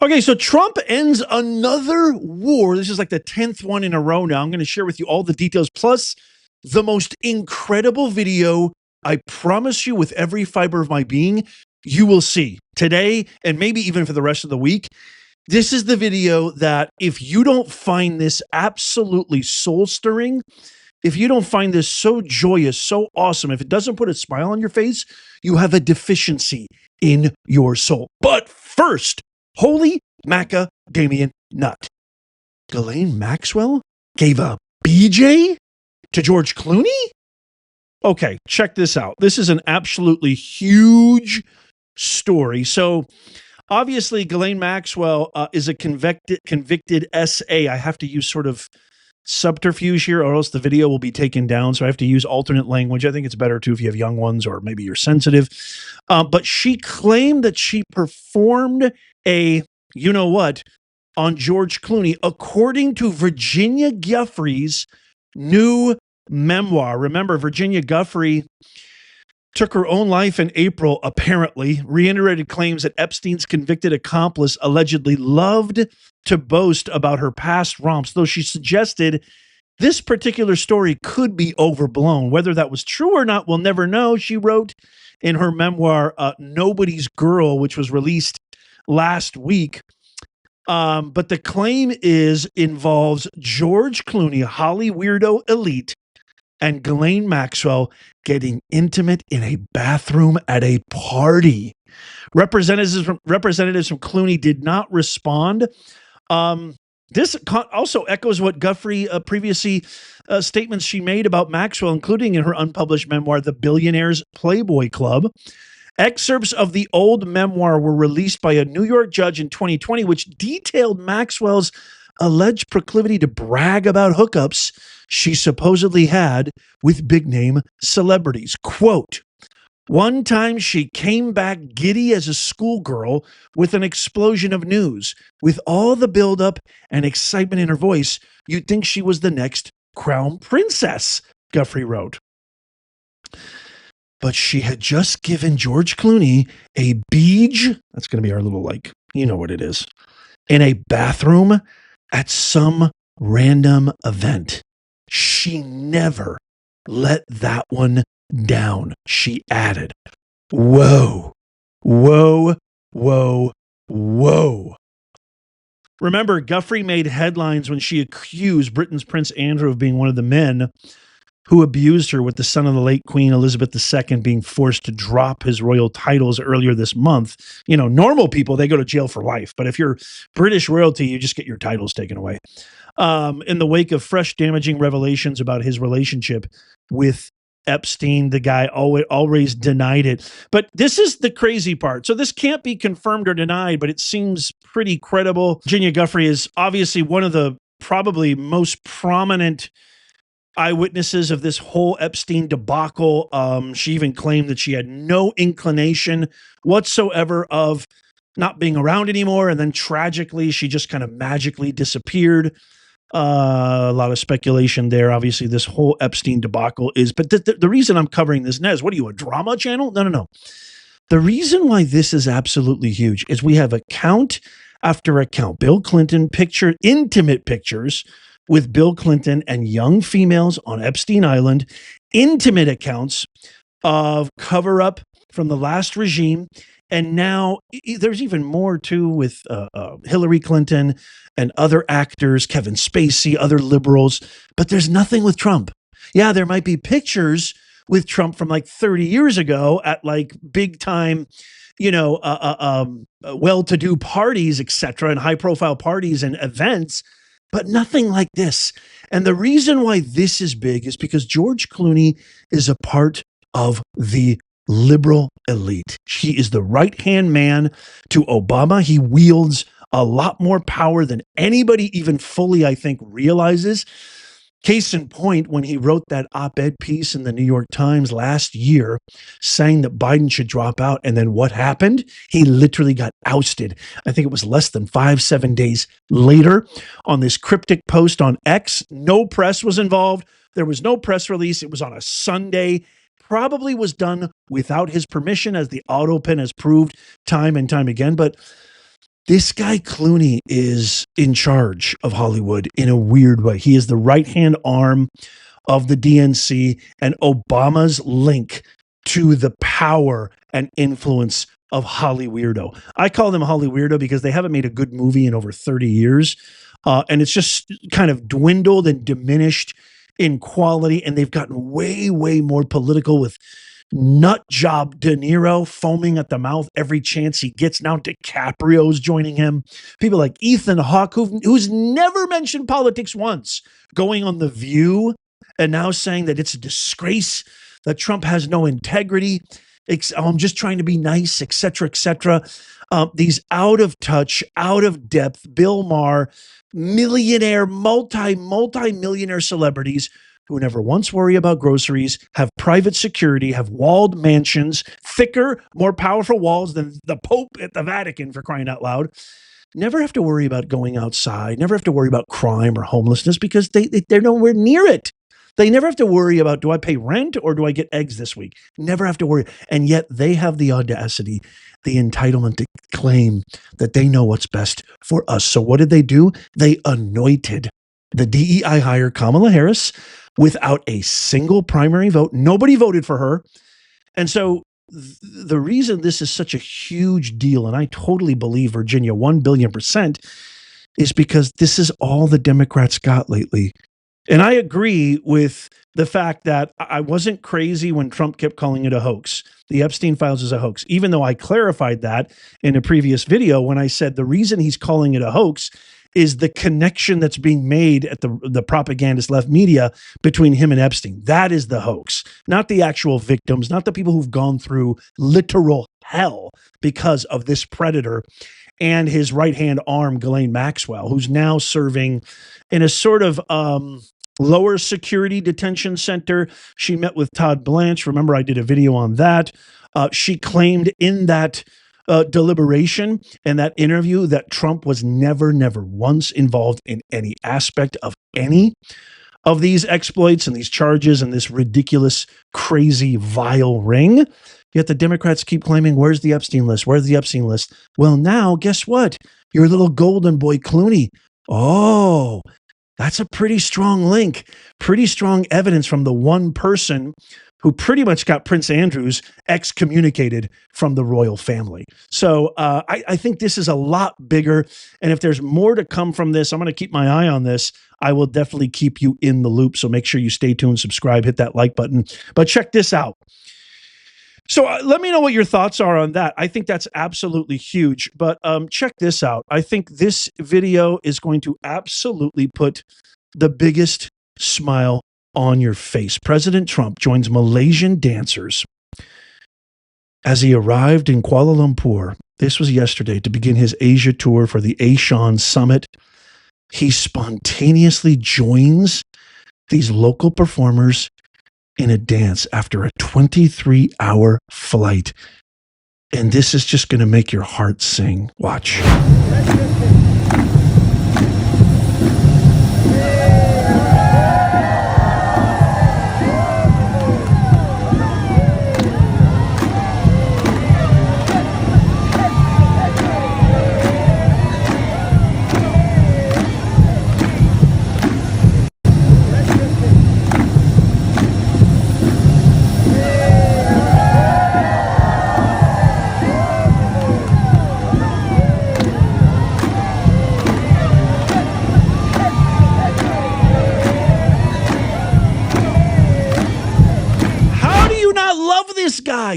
Okay, so Trump ends another war. This is like the 10th one in a row now. I'm going to share with you all the details, plus the most incredible video. I promise you, with every fiber of my being, you will see today and maybe even for the rest of the week. This is the video that if you don't find this absolutely soul-stirring, if you don't find this so joyous, so awesome, if it doesn't put a smile on your face, you have a deficiency in your soul. But first, holy macadamian nut. Ghislaine Maxwell gave a BJ to George Clooney? Okay, check this out. This is an absolutely huge story. So obviously, Ghislaine Maxwell is a convicted SA. I have to use sort of subterfuge here or else the video will be taken down. So I have to use alternate language. I think it's better too if you have young ones or maybe you're sensitive. But she claimed that she performed a, you know what, on George Clooney, according to Virginia Giuffre's new memoir. Remember, Virginia Giuffre took her own life in April, apparently, reiterated claims that Epstein's convicted accomplice allegedly loved to boast about her past romps, though she suggested this particular story could be overblown. Whether that was true or not, we'll never know, she wrote in her memoir, Nobody's Girl, which was released last week. But the claim involves George Clooney, Holly weirdo elite, and Ghislaine Maxwell getting intimate in a bathroom at a party. Representatives from Clooney did not respond. This also echoes what Giuffre previously statements she made about Maxwell, including in her unpublished memoir, The Billionaire's Playboy Club. Excerpts of the old memoir were released by a New York judge in 2020, which detailed Maxwell's alleged proclivity to brag about hookups she supposedly had with big-name celebrities. Quote, one time she came back giddy as a schoolgirl with an explosion of news. With all the buildup and excitement in her voice, you'd think she was the next crown princess, Giuffre wrote. But she had just given George Clooney a beej, that's going to be our little, like, you know what it is, in a bathroom at some random event. She never let that one down, she added. Whoa, whoa, whoa, whoa. Remember, Giuffre made headlines when she accused Britain's Prince Andrew of being one of the men who abused her, with the son of the late Queen Elizabeth II being forced to drop his royal titles earlier this month. You know, normal people, they go to jail for life. But if you're British royalty, you just get your titles taken away. In the wake of fresh damaging revelations about his relationship with Epstein, the guy always denied it. But this is the crazy part. So this can't be confirmed or denied, but it seems pretty credible. Virginia Giuffre is obviously one of the probably most prominent eyewitnesses of this whole Epstein debacle. She even claimed that she had no inclination whatsoever of not being around anymore. And then tragically, she just kind of magically disappeared. A lot of speculation there. Obviously, this whole Epstein debacle is, but the reason I'm covering this, Nez, what are you, a drama channel? No. The reason why this is absolutely huge is we have account after account. Bill Clinton intimate pictures with Bill Clinton and young females on Epstein Island, intimate accounts of cover-up from the last regime. And now there's even more too with Hillary Clinton and other actors, Kevin Spacey, other liberals, but there's nothing with Trump. Yeah, there might be pictures with Trump from like 30 years ago at like big time, well-to-do parties, etc., and high-profile parties and events, but nothing like this. And the reason why this is big is because George Clooney is a part of the liberal elite. He is the right-hand man to Obama. He wields a lot more power than anybody even fully, I think, realizes. Case in point, when he wrote that op-ed piece in the New York Times last year saying that Biden should drop out, and then what happened? He literally got ousted. I think it was less than 7 days later on this cryptic post on X. No press was involved. There was no press release. It was on a Sunday. Probably was done without his permission, as the auto pen has proved time and time again. But This guy Clooney is in charge of Hollywood in a weird way. He is the right-hand arm of the DNC and Obama's link to the power and influence of Holly Weirdo. I call them Holly Weirdo because they haven't made a good movie in over 30 years. And it's just kind of dwindled and diminished in quality. And they've gotten way, way more political with nut job De Niro foaming at the mouth every chance he gets. Now DiCaprio's joining him. People like Ethan Hawke, who's never mentioned politics once, going on The View and now saying that it's a disgrace, that Trump has no integrity. I'm just trying to be nice, et cetera, et cetera. These out of touch, out of depth, Bill Maher, millionaire, multi-millionaire celebrities who never once worry about groceries, have private security, have walled mansions, thicker, more powerful walls than the Pope at the Vatican, for crying out loud. Never have to worry about going outside, never have to worry about crime or homelessness because they're nowhere near it. They never have to worry about, do I pay rent or do I get eggs this week? Never have to worry. And yet they have the audacity, the entitlement to claim that they know what's best for us. So what did they do? They anointed the DEI hire Kamala Harris without a single primary vote. Nobody voted for her. And so the reason this is such a huge deal, and I totally believe Virginia 1 billion %, is because this is all the Democrats got lately. And I agree with the fact that I wasn't crazy when Trump kept calling it a hoax. The Epstein files is a hoax, even though I clarified that in a previous video when I said the reason he's calling it a hoax is the connection that's being made at the propagandist left media between him and Epstein. That is the hoax, not the actual victims, not the people who've gone through literal hell because of this predator and his right-hand arm, Ghislaine Maxwell, who's now serving in a sort of lower security detention center. She met with Todd Blanche. Remember, I did a video on that. She claimed in that deliberation and that interview that Trump was never once involved in any aspect of any of these exploits and these charges and this ridiculous, crazy, vile ring. Yet the Democrats keep claiming, where's the Epstein list? Where's the Epstein list? Well, now, guess what? Your little golden boy Clooney. Oh, that's a pretty strong link, pretty strong evidence from the one person who pretty much got Prince Andrew's excommunicated from the royal family. So I think this is a lot bigger. And if there's more to come from this, I'm going to keep my eye on this. I will definitely keep you in the loop. So make sure you stay tuned, subscribe, hit that like button. But check this out. So let me know what your thoughts are on that. I think that's absolutely huge. But check this out. I think this video is going to absolutely put the biggest smile on your face. President Trump joins Malaysian dancers as he arrived in Kuala Lumpur. This was yesterday to begin his Asia tour for the ASEAN Summit. He spontaneously joins these local performers in a dance after a 23-hour flight. And this is just going to make your heart sing. Watch.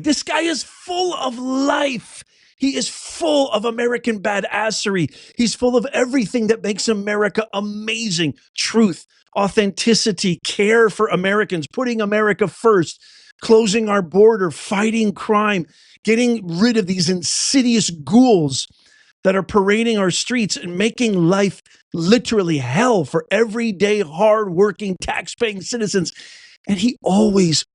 This guy is full of life. He is full of American badassery. He's full of everything that makes America amazing. Truth, authenticity, care for Americans, putting America first, closing our border, fighting crime, getting rid of these insidious ghouls that are parading our streets and making life literally hell for everyday, hardworking, tax-paying citizens. And he always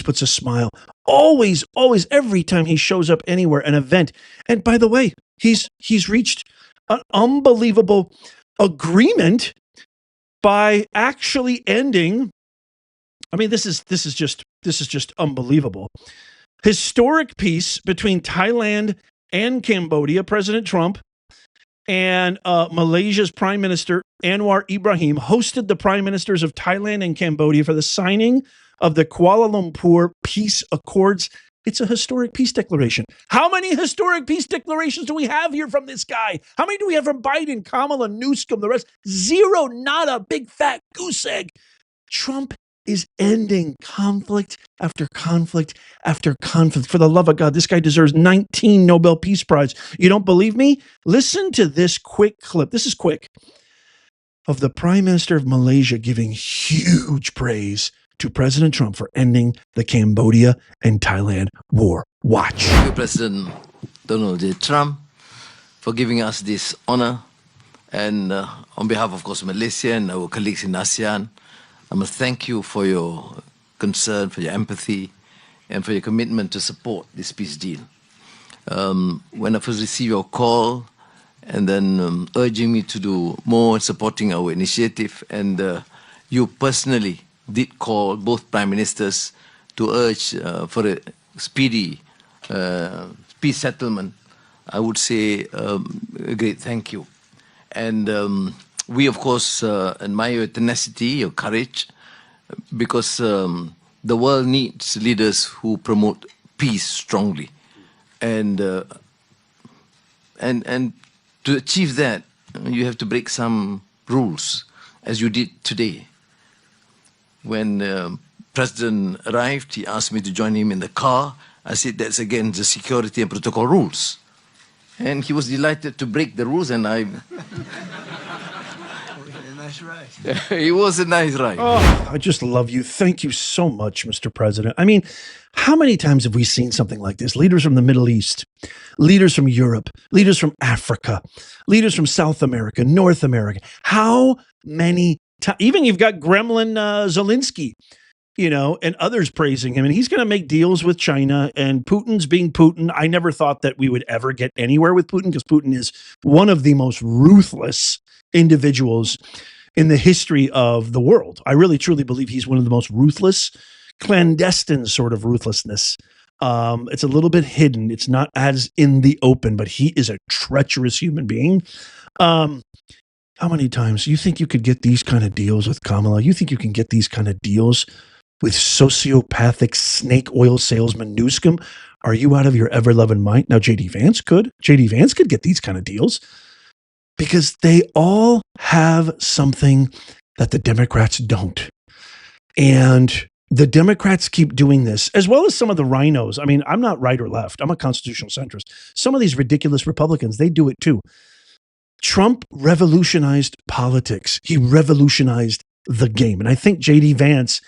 puts a smile. Always, every time he shows up anywhere, an event. And by the way, he's reached an unbelievable agreement by actually ending. I mean, this is just unbelievable. Historic peace between Thailand and Cambodia. President Trump And Malaysia's Prime Minister, Anwar Ibrahim, hosted the prime ministers of Thailand and Cambodia for the signing of the Kuala Lumpur Peace Accords. It's a historic peace declaration. How many historic peace declarations do we have here from this guy? How many do we have from Biden, Kamala, Newsom, the rest? Zero, not a big fat goose egg. Trump is ending conflict after conflict after conflict. For the love of God, this guy deserves 19 Nobel Peace Prize. You don't believe me? Listen to this quick clip. This is quick. Of the Prime Minister of Malaysia giving huge praise to President Trump for ending the Cambodia and Thailand war. Watch. Thank you, President Donald J. Trump, for giving us this honor. And on behalf, of course, Malaysia and our colleagues in ASEAN, I must thank you for your concern, for your empathy, and for your commitment to support this peace deal. When I first received your call, and then urging me to do more in supporting our initiative, and you personally did call both prime ministers to urge for a speedy peace settlement, I would say a great thank you. And we, of course, admire your tenacity, your courage, because the world needs leaders who promote peace strongly. And to achieve that, you have to break some rules, as you did today. When President arrived, he asked me to join him in the car. I said that's against the security and protocol rules. And he was delighted to break the rules, and I... Nice ride. It was a nice ride. Oh, I just love you. Thank you so much, Mr. President. I mean, how many times have we seen something like this? Leaders from the Middle East, leaders from Europe, leaders from Africa, leaders from South America, North America. How many times? Even you've got Gremlin Zelensky, you know, and others praising him. And he's going to make deals with China, and Putin's being Putin. I never thought that we would ever get anywhere with Putin, because Putin is one of the most ruthless individuals in the history of the world. I really truly believe he's one of the most ruthless, clandestine sort of ruthlessness. It's a little bit hidden. It's not as in the open, but he is a treacherous human being. How many times you think you could get these kind of deals with Kamala? You think you can get these kind of deals with sociopathic snake oil salesman Newsom? Are you out of your ever-loving mind? Now, J.D. Vance could. J.D. Vance could get these kind of deals, because they all have something that the Democrats don't. And the Democrats keep doing this, as well as some of the rhinos. I mean, I'm not right or left. I'm a constitutional centrist. Some of these ridiculous Republicans, they do it too. Trump revolutionized politics. He revolutionized the game. And I think J.D. Vance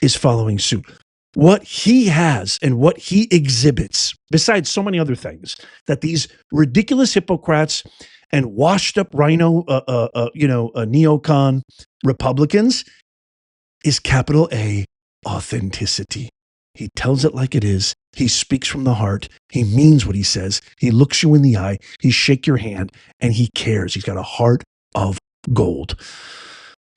is following suit. What he has and what he exhibits, besides so many other things, that these ridiculous hypocrites and washed up rhino, neocon Republicans, is capital A, authenticity. He tells it like it is. He speaks from the heart. He means what he says. He looks you in the eye. He shakes your hand, and he cares. He's got a heart of gold.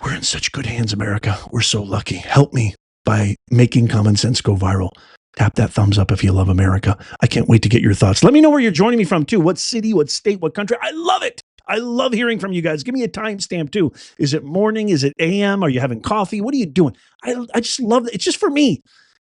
We're in such good hands, America. We're so lucky. Help me by making Common Sense go viral. Tap that thumbs up if you love America. I can't wait to get your thoughts. Let me know where you're joining me from, too. What city, what state, what country? I love it. I love hearing from you guys. Give me a timestamp, too. Is it morning? Is it AM? Are you having coffee? What are you doing? I just love it. It's just for me.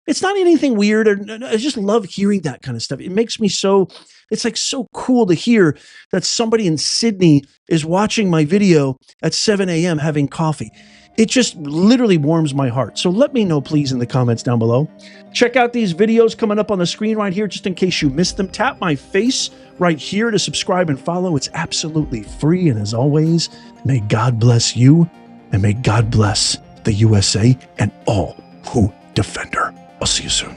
It's not anything weird. I just love hearing that kind of stuff. It makes me so, it's like so cool to hear that somebody in Sydney is watching my video at 7 a.m. having coffee. It just literally warms my heart. So let me know, please, in the comments down below. Check out these videos coming up on the screen right here, just in case you missed them. Tap my face right here to subscribe and follow. It's absolutely free. And as always, may God bless you, and may God bless the USA and all who defend her. I'll see you soon.